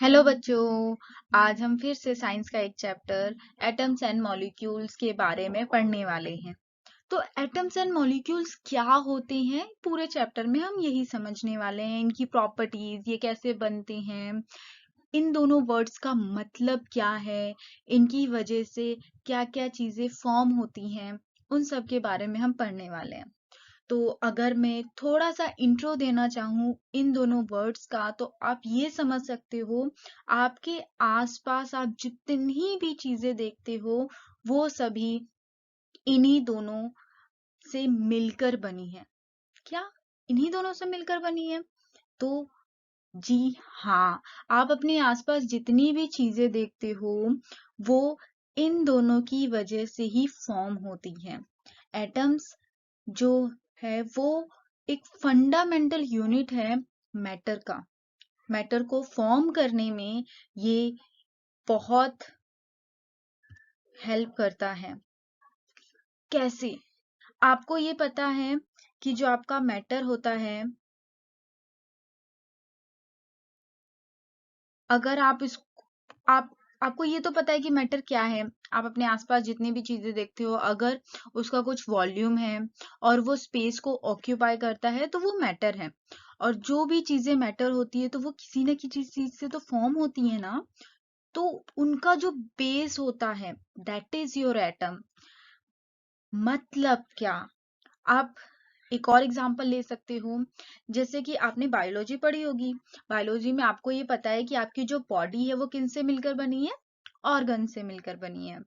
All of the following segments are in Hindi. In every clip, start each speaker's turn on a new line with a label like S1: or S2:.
S1: हेलो बच्चों। आज हम फिर से साइंस का एक चैप्टर एटम्स एंड मॉलिक्यूल्स के बारे में पढ़ने वाले हैं। तो एटम्स एंड मॉलिक्यूल्स क्या होते हैं, पूरे चैप्टर में हम यही समझने वाले हैं। इनकी प्रॉपर्टीज, ये कैसे बनते हैं, इन दोनों वर्ड्स का मतलब क्या है, इनकी वजह से क्या क्या चीजें फॉर्म होती हैं, उन सब के बारे में हम पढ़ने वाले हैं। तो अगर मैं थोड़ा सा इंट्रो देना चाहूँ इन दोनों वर्ड्स का, तो आप ये समझ सकते हो, आपके आसपास आप जितनी भी चीजें देखते हो वो सभी इन्हीं दोनों से मिलकर बनी है। क्या इन्हीं दोनों से मिलकर बनी है? तो जी हाँ, आप अपने आसपास जितनी भी चीजें देखते हो वो इन दोनों की वजह से ही फॉर्म होती हैं। एटम्स जो है वो एक फंडामेंटल यूनिट है मैटर का। मैटर को फॉर्म करने में ये बहुत हेल्प करता है। कैसे? आपको ये पता है कि जो आपका मैटर होता है, अगर आप इस आप आपको ये तो पता है कि मैटर क्या है। आप अपने आसपास जितनी भी चीजें देखते हो, अगर उसका कुछ वॉल्यूम है और वो स्पेस को ऑक्यूपाई करता है तो वो मैटर है। और जो भी चीजें मैटर होती है तो वो किसी न किसी चीज से तो फॉर्म होती है ना। तो उनका जो बेस होता है, दैट इज योर एटम। मतलब क्या? आप एक और एग्जांपल ले सकते हो। जैसे कि आपने बायोलॉजी पढ़ी होगी। बायोलॉजी में आपको ये पता है कि आपकी जो बॉडी है वो किन से मिलकर बनी है? ऑर्गन से मिलकर बनी है।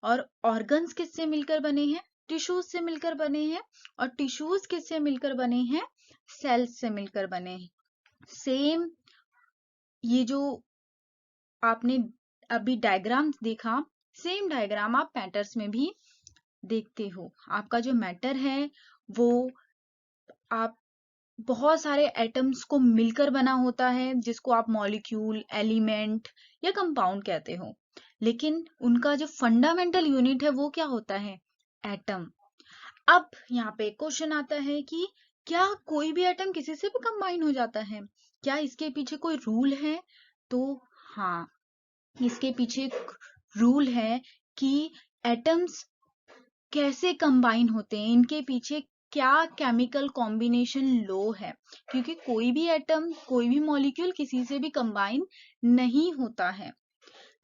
S1: और ऑर्गन्स किससे मिलकर बने हैं? टिश्यूज से मिलकर बने हैं। और टिश्यूज किससे मिलकर बने हैं? सेल्स से मिलकर बने हैं। सेम, ये जो आपने अभी डायग्राम देखा, सेम डायग्राम आप मैटर्स में भी देखते हो। आपका जो मैटर है वो आप बहुत सारे एटम्स को मिलकर बना होता है, जिसको आप मॉलिक्यूल, एलिमेंट या कंपाउंड कहते हो। लेकिन उनका जो फंडामेंटल यूनिट है वो क्या होता है? एटम। अब यहाँ पे क्वेश्चन आता है कि क्या कोई भी एटम किसी से भी कंबाइन हो जाता है? क्या इसके पीछे कोई रूल है? तो हाँ, इसके पीछे एक रूल है कि एटम्स कैसे कंबाइन होते हैं, इनके पीछे क्या केमिकल कॉम्बिनेशन लो है। क्योंकि कोई भी एटम, कोई भी मॉलिक्यूल किसी से भी कंबाइन नहीं होता है।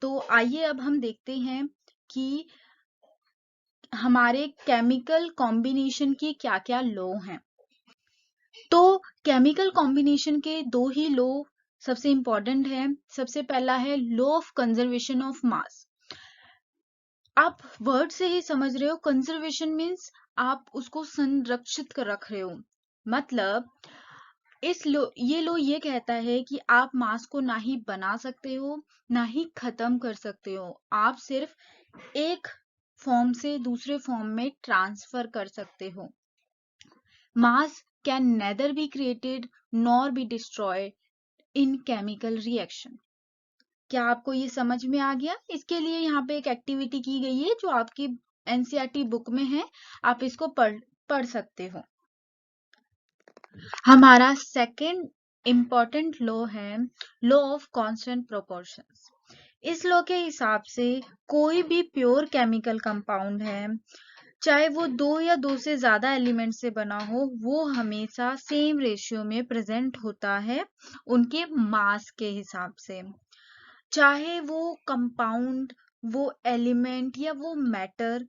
S1: तो आइए अब हम देखते हैं कि हमारे केमिकल कॉम्बिनेशन की क्या-क्या लॉ हैं। तो केमिकल कॉम्बिनेशन के दो ही लॉ सबसे इंपॉर्टेंट है। सबसे पहला है law of conservation of mass. आप वर्ड से ही समझ रहे हो, कंजर्वेशन मीन्स आप उसको संरक्षित कर रख रहे हो। मतलब ये लो ये कहता है कि आप मास को ना ही बना सकते हो ना ही खत्म कर सकते हो। आप सिर्फ एक फॉर्म से दूसरे फॉर्म में ट्रांसफर कर सकते हो। मास can nether be created nor be destroyed in chemical reaction. क्या आपको ये समझ में आ गया? इसके लिए यहाँ पे एक एक्टिविटी की गई है जो आपकी एनसीईआरटी बुक में है। आप इसको पढ़ सकते हो। हमारा सेकंड इम्पॉर्टेंट लॉ है लॉ ऑफ कांस्टेंट प्रोपोर्शंस। इस लॉ के हिसाब से कोई भी प्योर केमिकल कंपाउंड है, चाहे वो दो या दो से ज्यादा एलिमेंट से बना हो, वो हमेशा सेम रेशियो में प्रेजेंट होता है उनके मास के हिसाब से। चाहे वो कंपाउंड, वो एलिमेंट या वो मैटर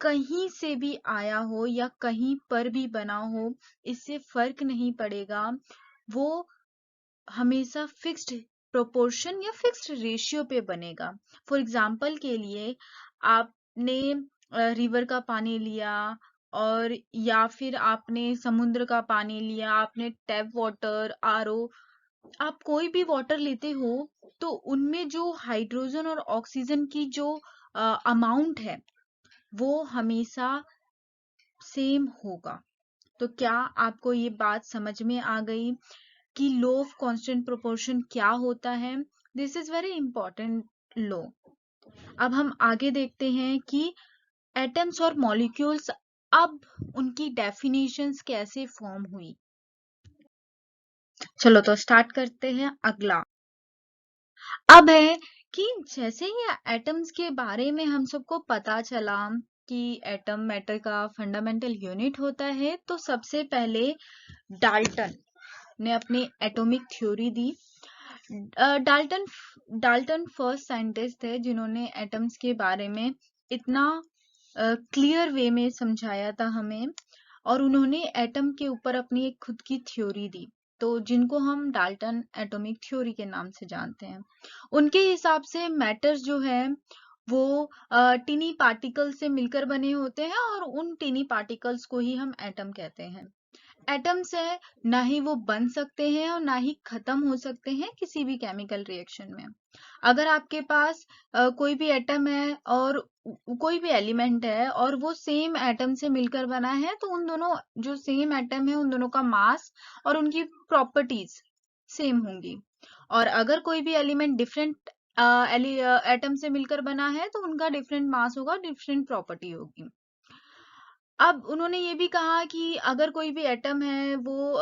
S1: कहीं से भी आया हो या कहीं पर भी बना हो, इससे फर्क नहीं पड़ेगा। वो हमेशा फिक्स्ड प्रोपोर्शन या फिक्स्ड रेशियो पे बनेगा। फॉर एग्जाम्पल के लिए, आपने रिवर का पानी लिया, और या फिर आपने समुद्र का पानी लिया, आपने टैप वाटर, आरओ, आप कोई भी वाटर लेते हो, तो उनमें जो हाइड्रोजन और ऑक्सीजन की जो अमाउंट है वो हमेशा सेम होगा। तो क्या आपको ये बात समझ में आ गई कि लॉ ऑफ कांस्टेंट प्रोपोर्शन क्या होता है? This is very important law. अब हम आगे देखते हैं कि एटम्स और मॉलिक्यूल्स, अब उनकी डेफिनेशंस कैसे फॉर्म हुई। चलो तो स्टार्ट करते हैं। अगला, अब है कि जैसे ही एटम्स के बारे में हम सबको पता चला कि एटम मैटर का फंडामेंटल यूनिट होता है, तो सबसे पहले डाल्टन ने अपनी एटॉमिक थ्योरी दी। डाल्टन डाल्टन फर्स्ट साइंटिस्ट थे जिन्होंने एटम्स के बारे में इतना क्लियर वे में समझाया था हमें, और उन्होंने एटम के ऊपर अपनी एक खुद की थ्योरी दी, तो जिनको हम डाल्टन एटॉमिक थ्योरी के नाम से जानते हैं। उनके हिसाब से मैटर्स जो है वो टिनी पार्टिकल से मिलकर बने होते हैं, और उन टिनी पार्टिकल्स को ही हम एटम कहते हैं। एटम्स है, ना ही वो बन सकते हैं और ना ही खत्म हो सकते हैं किसी भी केमिकल रिएक्शन में। अगर आपके पास कोई भी एटम है और कोई भी एलिमेंट है और वो सेम एटम से मिलकर बना है, तो उन दोनों जो सेम एटम है उन दोनों का मास और उनकी प्रॉपर्टीज सेम होंगी। और अगर कोई भी एलिमेंट डिफरेंट एटम से मिलकर बना है, तो उनका डिफरेंट मास होगा, डिफरेंट प्रॉपर्टी होगी। अब उन्होंने ये भी कहा कि अगर कोई भी एटम है वो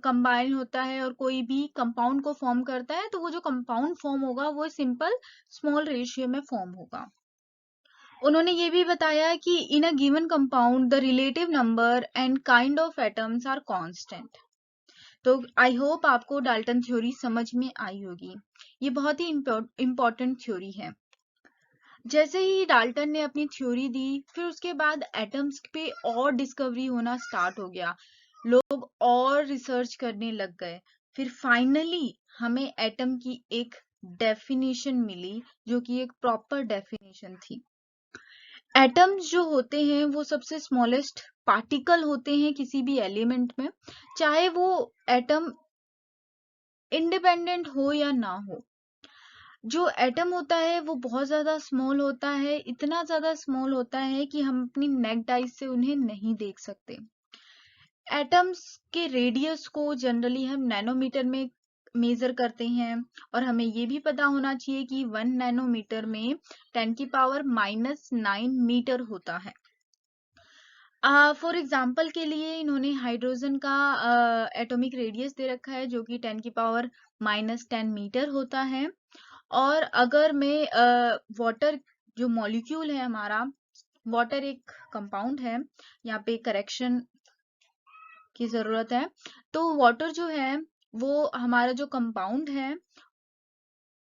S1: कंबाइन होता है और कोई भी कंपाउंड को फॉर्म करता है, तो वो जो कंपाउंड फॉर्म होगा वो सिंपल स्मॉल रेशियो में फॉर्म होगा। उन्होंने ये भी बताया कि in a given compound the relative number and kind of atoms are constant. तो आई होप आपको डाल्टन थ्योरी समझ में आई होगी। ये बहुत ही इम्पोर्टेंट थ्योरी है। जैसे ही डाल्टन ने अपनी थ्योरी दी, फिर उसके बाद एटम्स पे और डिस्कवरी होना स्टार्ट हो गया, लोग और रिसर्च करने लग गए। फिर फाइनली हमें एटम की एक डेफिनेशन मिली, जो कि एक प्रॉपर डेफिनेशन थी। एटम्स जो होते हैं वो सबसे स्मॉलेस्ट पार्टिकल होते हैं किसी भी एलिमेंट में, चाहे वो एटम इंडिपेंडेंट हो या ना हो। जो एटम होता है वो बहुत ज्यादा स्मॉल होता है, इतना ज्यादा स्मॉल होता है कि हम अपनी नेक्ड आइज से उन्हें नहीं देख सकते। एटम्स के रेडियस को जनरली हम नैनोमीटर में मेजर करते हैं, और हमें ये भी पता होना चाहिए कि 1 नैनोमीटर में 10⁻⁹ मीटर होता है। फॉर एग्जाम्पल के लिए इन्होंने हाइड्रोजन का एटॉमिक रेडियस दे रखा है, जो कि 10⁻⁻10 मीटर होता है। और अगर मैं वाटर जो मॉलिक्यूल है हमारा, वाटर एक कंपाउंड है, यहाँ पे करेक्शन की जरूरत है। तो वाटर जो है वो हमारा जो कंपाउंड है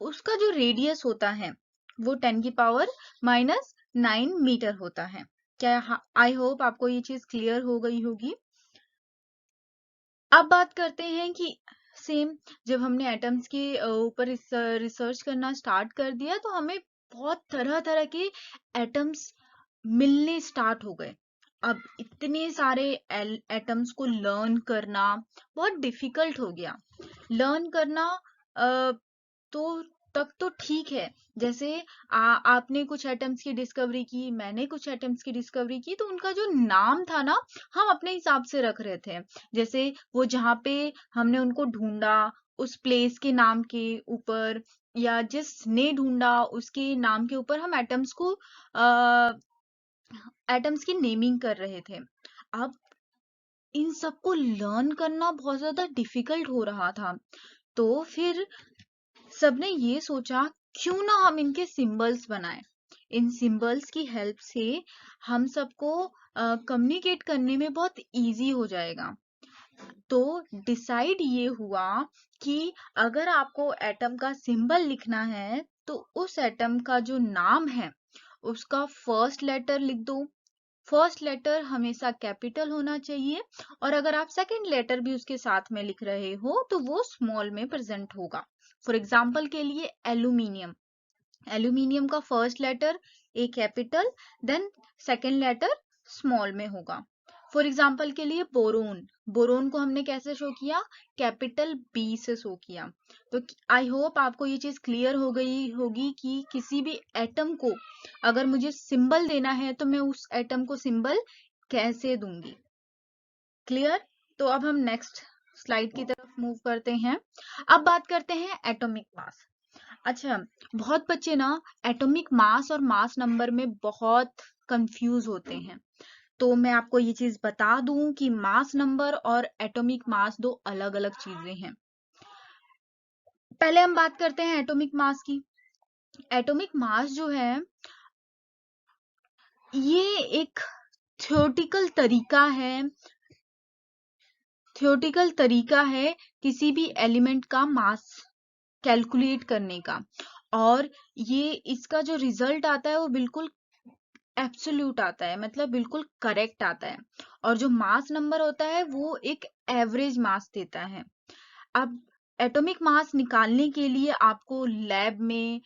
S1: उसका जो रेडियस होता है वो 10⁻⁹ मीटर होता है। क्या आई होप आपको ये चीज क्लियर हो गई होगी। अब बात करते हैं कि सेम जब हमने एटम्स के ऊपर रिसर्च करना स्टार्ट कर दिया, तो हमें बहुत तरह तरह के एटम्स मिलने स्टार्ट हो गए। अब इतने सारे एटम्स को लर्न करना बहुत डिफिकल्ट हो गया। लर्न करना तो तक तो ठीक है, जैसे आपने कुछ एटम्स की डिस्कवरी की, मैंने कुछ एटम्स की डिस्कवरी की, तो उनका जो नाम था ना, हम अपने हिसाब से रख रहे थे। जैसे वो जहाँ पे हमने उनको ढूंढा उस प्लेस के नाम के ऊपर, या जिसने ढूंढा उसके नाम के ऊपर हम एटम्स की नेमिंग कर रहे थे। अब इन सबको लर्न करना बहुत ज्यादा डिफिकल्ट हो रहा था, तो फिर सबने ये सोचा क्यों ना हम इनके सिंबल्स बनाएं। इन सिंबल्स की हेल्प से हम सबको कम्युनिकेट करने में बहुत इजी हो जाएगा। तो डिसाइड ये हुआ कि अगर आपको एटम का सिंबल लिखना है, तो उस एटम का जो नाम है उसका फर्स्ट लेटर लिख दो। फर्स्ट लेटर हमेशा कैपिटल होना चाहिए, और अगर आप सेकंड लेटर भी उसके साथ में लिख रहे हो तो वो स्मॉल में प्रेजेंट होगा। फॉर एग्जाम्पल के लिए एल्यूमिनियम, एल्यूमिनियम का first letter A capital, then second letter small में होगा। फॉर एग्जाम्पल के लिए बोरोन, बोरोन को हमने कैसे शो किया, कैपिटल बी से शो किया। तो आई होप आपको ये चीज क्लियर हो गई होगी कि किसी भी एटम को अगर मुझे सिंबल देना है तो मैं उस एटम को सिंबल कैसे दूंगी। क्लियर। तो अब हम नेक्स्ट स्लाइड की तरफ मूव करते हैं। अब बात करते हैं एटॉमिक मास। अच्छा, बहुत बच्चे ना एटॉमिक मास और मास नंबर में बहुत कंफ्यूज होते हैं। तो मैं आपको ये चीज बता दूं कि मास नंबर और एटॉमिक मास दो अलग अलग चीजें हैं। पहले हम बात करते हैं एटॉमिक मास की। एटॉमिक मास जो है ये एक थियोरेटिकल तरीका है किसी भी एलिमेंट का मास कैलकुलेट करने का, और ये इसका जो रिजल्ट आता है वो बिल्कुल एब्सोल्यूट आता है, मतलब बिल्कुल करेक्ट आता है। और जो मास नंबर होता है वो एक एवरेज मास देता है। अब एटॉमिक मास निकालने के लिए आपको लैब में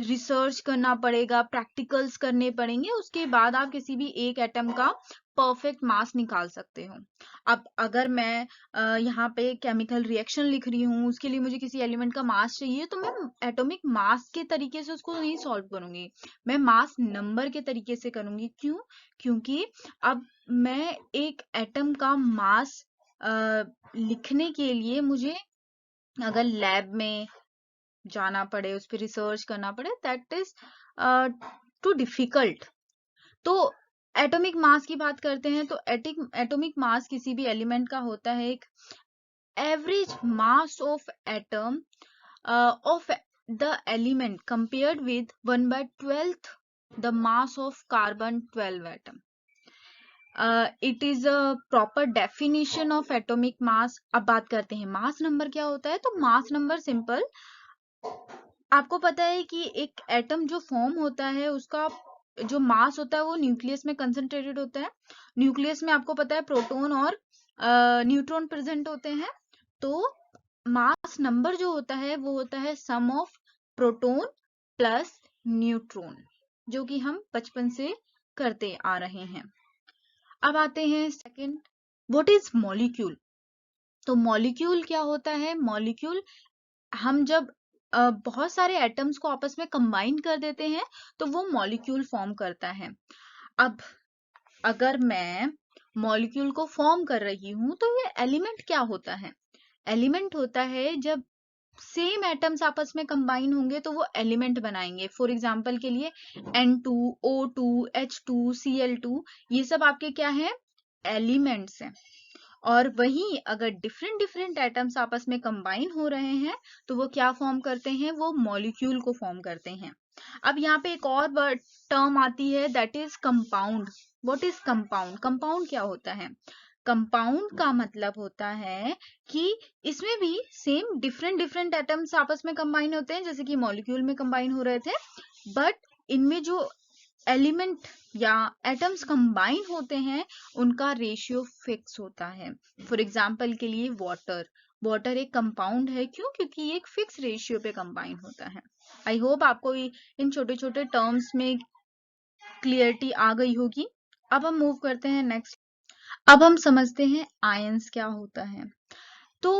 S1: रिसर्च करना पड़ेगा, प्रैक्टिकल्स करने पड़ेंगे, उसके बाद आप किसी भी एक एटम का परफेक्ट मास निकाल सकते हो। अब अगर मैं यहाँ पे केमिकल रिएक्शन लिख रही हूँ, उसके लिए मुझे किसी एलिमेंट का मास चाहिए, तो मैं एटॉमिक मास के तरीके से उसको नहीं सॉल्व करूंगी, मैं मास नंबर के तरीके से करूंगी। क्यों? क्योंकि अब मैं एक एटम का मास लिखने के लिए मुझे अगर लैब में जाना पड़े, उस पर रिसर्च करना पड़े, दैट इज टू डिफिकल्ट। तो एटॉमिक मास की बात करते हैं, तो एटॉमिक मास किसी भी एलिमेंट का होता है एक average mass of atom of the element compared with 1/12 the mass of carbon 12 atom. It is a proper definition of atomic mass. अब बात करते हैं मास नंबर क्या होता है। तो मास नंबर सिंपल, आपको पता है कि एक एटम जो फॉर्म होता है उसका जो मास होता है वो न्यूक्लियस में कंसंट्रेटेड होता है। न्यूक्लियस में आपको पता है प्रोटॉन और न्यूट्रॉन प्रेजेंट होते हैं। तो मास नंबर जो होता है वो होता है सम ऑफ प्रोटॉन प्लस न्यूट्रॉन, जो कि हम बचपन से करते आ रहे हैं। अब आते हैं सेकंड, व्हाट इज मॉलिक्यूल। तो मॉलिक्यूल क्या होता है। मॉलिक्यूल, हम जब बहुत सारे एटम्स को आपस में कंबाइन कर देते हैं तो वो मॉलिक्यूल फॉर्म करता है। अब अगर मैं मॉलिक्यूल को फॉर्म कर रही हूं तो ये एलिमेंट क्या होता है। एलिमेंट होता है जब सेम एटम्स आपस में कंबाइन होंगे तो वो एलिमेंट बनाएंगे। फॉर एग्जांपल के लिए N2, O2, H2, Cl2, ये सब आपके क्या है, एलिमेंट्स हैं। और वहीं अगर डिफरेंट डिफरेंट एटम्स आपस में कंबाइन हो रहे हैं तो वो क्या फॉर्म करते हैं, वो मॉलिक्यूल को फॉर्म करते हैं। अब यहाँ पे एक और टर्म आती है, that is compound. What is compound. Compound क्या होता है। कंपाउंड का मतलब होता है कि इसमें भी सेम डिफरेंट डिफरेंट एटम्स आपस में कंबाइन होते हैं, जैसे कि मॉलिक्यूल में कंबाइन हो रहे थे, बट इनमें जो एलिमेंट या एटम्स कंबाइन होते हैं उनका रेशियो फिक्स होता है। फॉर एग्जाम्पल के लिए वाटर एक कंपाउंड है। क्यों? क्योंकि ये एक फिक्स रेशियो पे कंबाइन होता है। आई होप आपको इन छोटे छोटे टर्म्स में क्लियरिटी आ गई होगी। अब हम मूव करते हैं नेक्स्ट। अब हम समझते हैं आयंस क्या होता है। तो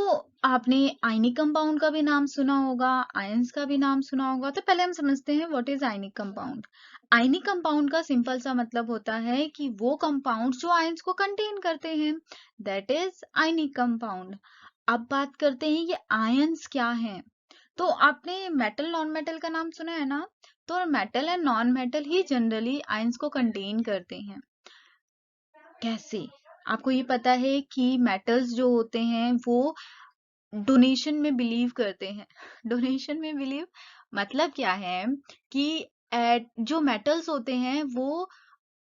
S1: आपने आयनिक कंपाउंड का भी नाम सुना होगा, आयंस का भी नाम सुना होगा। तो पहले हम समझते हैं what is ionic compound. Ionic compound का सिंपल सा मतलब होता है कि वो कंपाउंड जो आयंस को कंटेन करते हैं, दैट इज आयनिक कंपाउंड। अब बात करते हैं ये आयंस क्या है। तो आपने मेटल नॉन मेटल का नाम सुना है ना। तो metal and non metal he generally ions को कंटेन करते हैं। कैसे? आपको ये पता है कि मेटल्स जो होते हैं वो डोनेशन में बिलीव करते हैं। डोनेशन में बिलीव मतलब क्या है कि जो मेटल्स होते हैं वो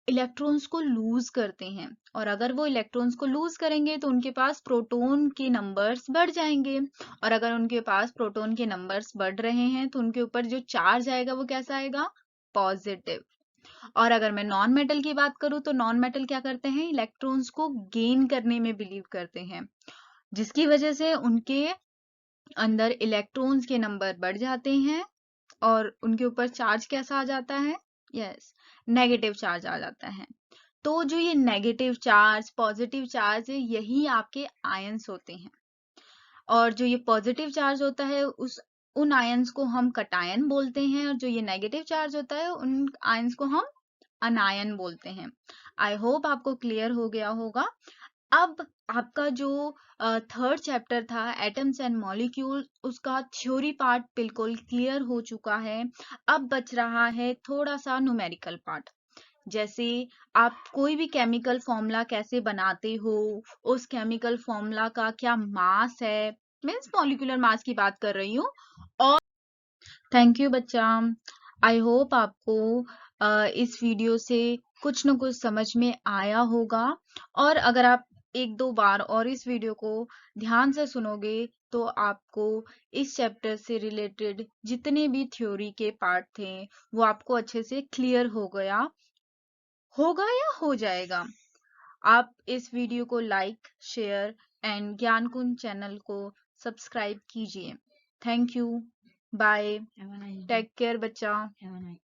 S1: इलेक्ट्रॉन्स को लूज करते हैं, और अगर वो इलेक्ट्रॉन्स को लूज करेंगे तो उनके पास प्रोटॉन के नंबर्स बढ़ जाएंगे, और अगर उनके पास प्रोटॉन के नंबर्स बढ़ रहे हैं तो उनके ऊपर जो चार्ज आएगा वो कैसा आएगा, पॉजिटिव। और अगर मैं नॉन मेटल की बात करूं तो नॉन मेटल क्या करते हैं, इलेक्ट्रॉन्स को गेन करने में बिलीव करते हैं, जिसकी वजह से उनके अंदर इलेक्ट्रॉन्स के नंबर बढ़ जाते हैं और उनके ऊपर चार्ज कैसा आ जाता है, यस, नेगेटिव चार्ज आ जाता है। तो जो ये नेगेटिव चार्ज पॉजिटिव चार्ज है, यही आपके आयंस होते हैं। और जो ये पॉजिटिव चार्ज होता है उन आयंस को हम कटायन बोलते हैं, और जो ये नेगेटिव चार्ज होता है उन आयंस को हम अनायन बोलते हैं। आई होप आपको क्लियर हो गया होगा। अब आपका जो थर्ड चैप्टर था एटम्स एंड मॉलिक्यूल, उसका थ्योरी पार्ट बिल्कुल क्लियर हो चुका है। अब बच रहा है थोड़ा सा न्यूमेरिकल पार्ट। जैसे आप कोई भी केमिकल फॉर्मूला कैसे बनाते हो, उस केमिकल फॉर्मूला का क्या मास है, मीन्स मॉलिक्यूलर मास की बात कर रही हूँ। और थैंक यू बच्चा। आई होप आपको इस वीडियो से कुछ न कुछ समझ में आया होगा। और अगर आप एक दो बार और इस वीडियो को ध्यान से सुनोगे तो आपको इस चैप्टर से रिलेटेड जितने भी थ्योरी के पार्ट थे वो आपको अच्छे से क्लियर होगा या हो जाएगा। आप इस वीडियो को like, share and Gyan Kunj channel को सब्सक्राइब कीजिए। Thank you. Bye. Take care बच्चा।